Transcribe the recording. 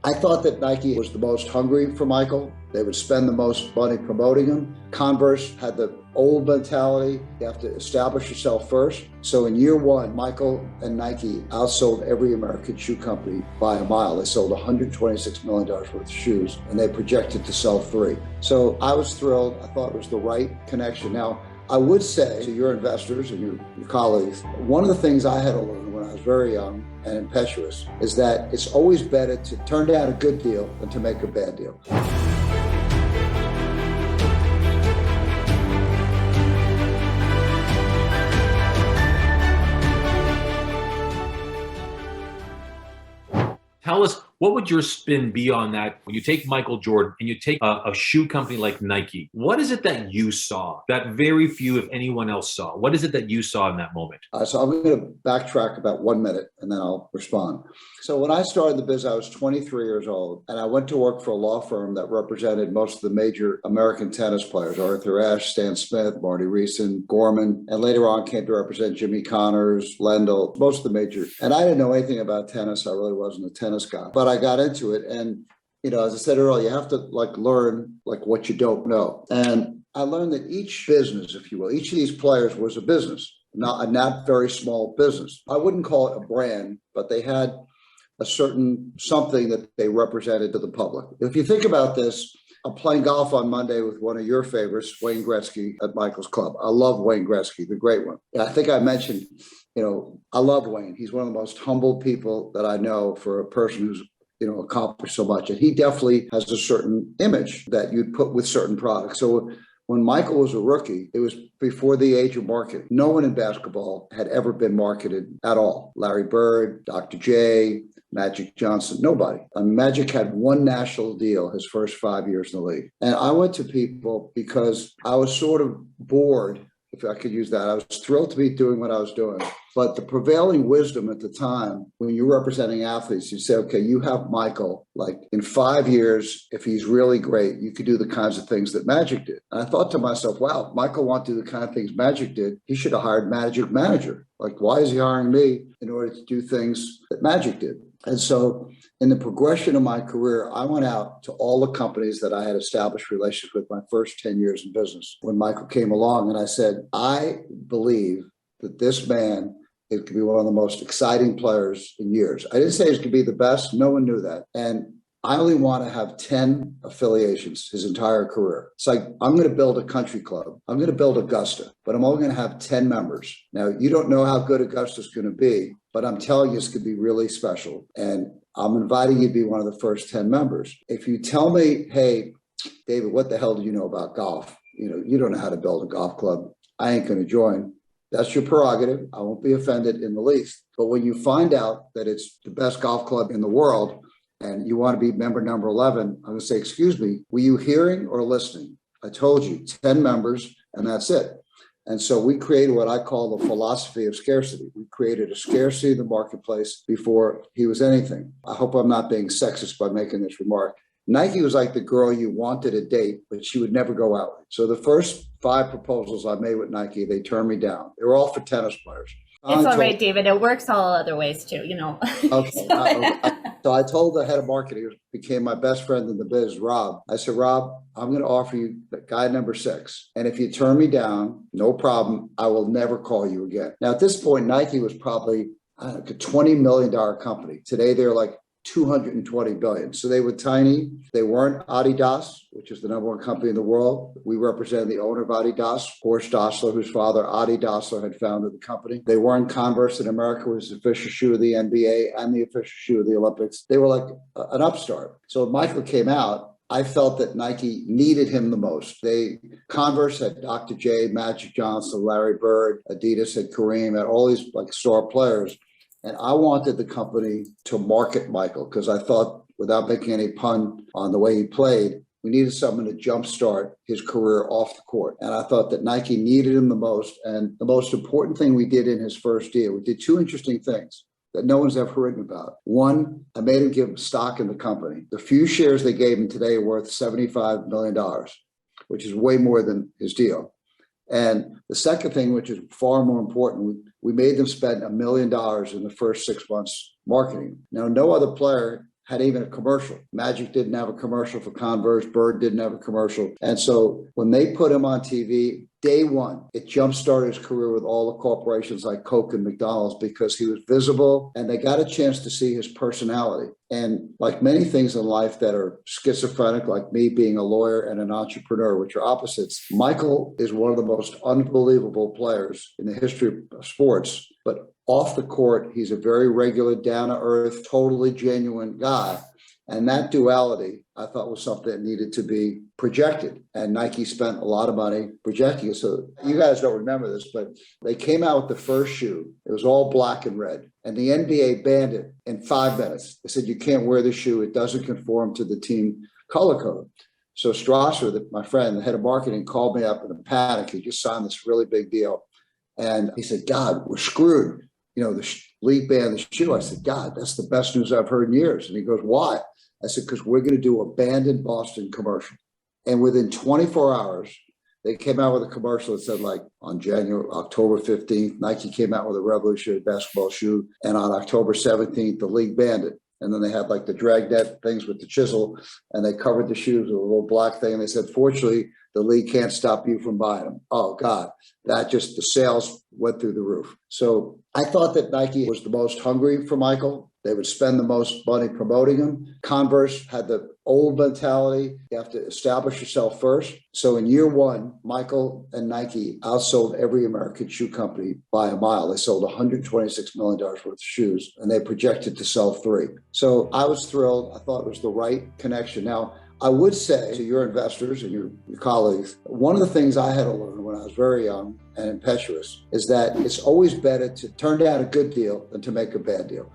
I thought that Nike was the most hungry for Michael. They would spend the most money promoting him. Converse had the old mentality. You have to establish yourself first. So in year one, Michael and Nike outsold every American shoe company by a mile. They sold $126 million worth of shoes, and they projected to sell 3. So I was thrilled. I thought it was the right connection. Now, I would say to your investors and your colleagues, one of the things I had to learn when I was very young and impetuous is that it's always better to turn down a good deal than to make a bad deal. Tell us, what would your spin be on that? When you take Michael Jordan and you take a shoe company like Nike, what is it that you saw that very few, if anyone else, saw? What is it that you saw in that moment? So I'm going to backtrack about 1 minute and then I'll respond. So when I started the business, I was 23 years old, and I went to work for a law firm that represented most of the major American tennis players: Arthur Ashe, Stan Smith, Marty Riessen, Gorman, and later on came to represent Jimmy Connors, Lendl, most of the major. And I didn't know anything about tennis. I really wasn't a tennis guy, but I got into it. And, as I said earlier, you have to learn what you don't know. And I learned that each business, if you will, each of these players was a business, not a not very small business. I wouldn't call it a brand, but they had a certain something that they represented to the public. If you think about this, I'm playing golf on Monday with one of your favorites, Wayne Gretzky, at Michael's club. I love Wayne Gretzky, the great one. I think I mentioned, I love Wayne. He's one of the most humble people that I know for a person who's, accomplished so much. And he definitely has a certain image that you'd put with certain products. So when Michael was a rookie, it was before the age of marketing. No one in basketball had ever been marketed at all. Larry Bird, Dr. J, Magic Johnson, nobody. Magic had one national deal his first 5 years in the league. And I went to people because I was sort of bored, if I could use that. I was thrilled to be doing what I was doing. But the prevailing wisdom at the time, when you're representing athletes, you say, okay, you have Michael, in 5 years, if he's really great, you could do the kinds of things that Magic did. And I thought to myself, wow, if Michael wanted to do the kind of things Magic did, he should have hired Magic manager. Why is he hiring me in order to do things that Magic did? And so in the progression of my career, I went out to all the companies that I had established relationships with my first 10 years in business when Michael came along. And I said, I believe that this man, it could be one of the most exciting players in years. I didn't say he could be the best. No one knew that. And I only want to have 10 affiliations his entire career. It's like, I'm going to build a country club. I'm going to build Augusta, but I'm only going to have 10 members. Now, you don't know how good Augusta's going to be, but I'm telling you, it's going to be really special. And I'm inviting you to be one of the first 10 members. If you tell me, hey, David, what the hell do you know about golf? You don't know how to build a golf club. I ain't going to join. That's your prerogative. I won't be offended in the least. But when you find out that it's the best golf club in the world and you want to be member number 11, I'm going to say, excuse me, were you hearing or listening? I told you 10 members and that's it. And so we created what I call the philosophy of scarcity. We created a scarcity in the marketplace before he was anything. I hope I'm not being sexist by making this remark. Nike was like the girl you wanted to date, but she would never go out with. So the first 5 proposals I made with Nike, they turned me down. They were all for tennis players. It's all right, David. It works all other ways too, Okay. So I told the head of marketing, who became my best friend in the biz, Rob. I said, Rob, I'm going to offer you guy number 6. And if you turn me down, no problem. I will never call you again. Now, at this point, Nike was probably a $20 million company. Today, they're like $220 billion. So they were tiny. They weren't Adidas, which is the number 1 company in the world. We represented the owner of Adidas, Horst Dassler, whose father, Adi Dassler, had founded the company. They weren't Converse in America, which was the official shoe of the NBA and the official shoe of the Olympics. They were like an upstart. So when Michael came out, I felt that Nike needed him the most. Converse had Dr. J, Magic Johnson, Larry Bird, Adidas had Kareem, had all these star players. And I wanted the company to market Michael because I thought, without making any pun on the way he played, we needed someone to jumpstart his career off the court. And I thought that Nike needed him the most. And the most important thing we did in his first year, we did 2 interesting things that no one's ever written about. One, I made him give stock in the company. The few shares they gave him today are worth $75 million, which is way more than his deal. And the second thing, which is far more important, we made them spend $1 million in the first 6 months marketing. Now, no other player had even a commercial. Magic didn't have a commercial for Converse. Bird didn't have a commercial. And so when they put him on TV, day one, it jump-started his career with all the corporations like Coke and McDonald's because he was visible and they got a chance to see his personality. And like many things in life that are schizophrenic, like me being a lawyer and an entrepreneur, which are opposites, Michael is one of the most unbelievable players in the history of sports. But off the court, he's a very regular, down-to-earth, totally genuine guy. And that duality, I thought, was something that needed to be projected. And Nike spent a lot of money projecting it. So you guys don't remember this, but they came out with the first shoe. It was all black and red. And the NBA banned it in 5 minutes. They said, you can't wear the shoe. It doesn't conform to the team color code. So Strasser, my friend, the head of marketing, called me up in a panic. He just signed this really big deal. And he said, God, we're screwed. You know, the league banned the shoe. I said, God, that's the best news I've heard in years. And he goes, why? I said, because we're going to do a Banned in Boston commercial. And within 24 hours, they came out with a commercial that said, like, on October 15th, Nike came out with a revolutionary basketball shoe. And on October 17th, the league banned it. And then they had like the dragnet things with the chisel, and they covered the shoes with a little black thing. And they said, fortunately, the league can't stop you from buying them. Oh, God, the sales went through the roof. So I thought that Nike was the most hungry for Michael. They would spend the most money promoting him. Converse had the old mentality. You have to establish yourself first. So in year one, Michael and Nike outsold every American shoe company by a mile. They sold $126 million worth of shoes, and they projected to sell 3. So I was thrilled. I thought it was the right connection. Now, I would say to your investors and your colleagues, one of the things I had to learn when I was very young and impetuous is that it's always better to turn down a good deal than to make a bad deal.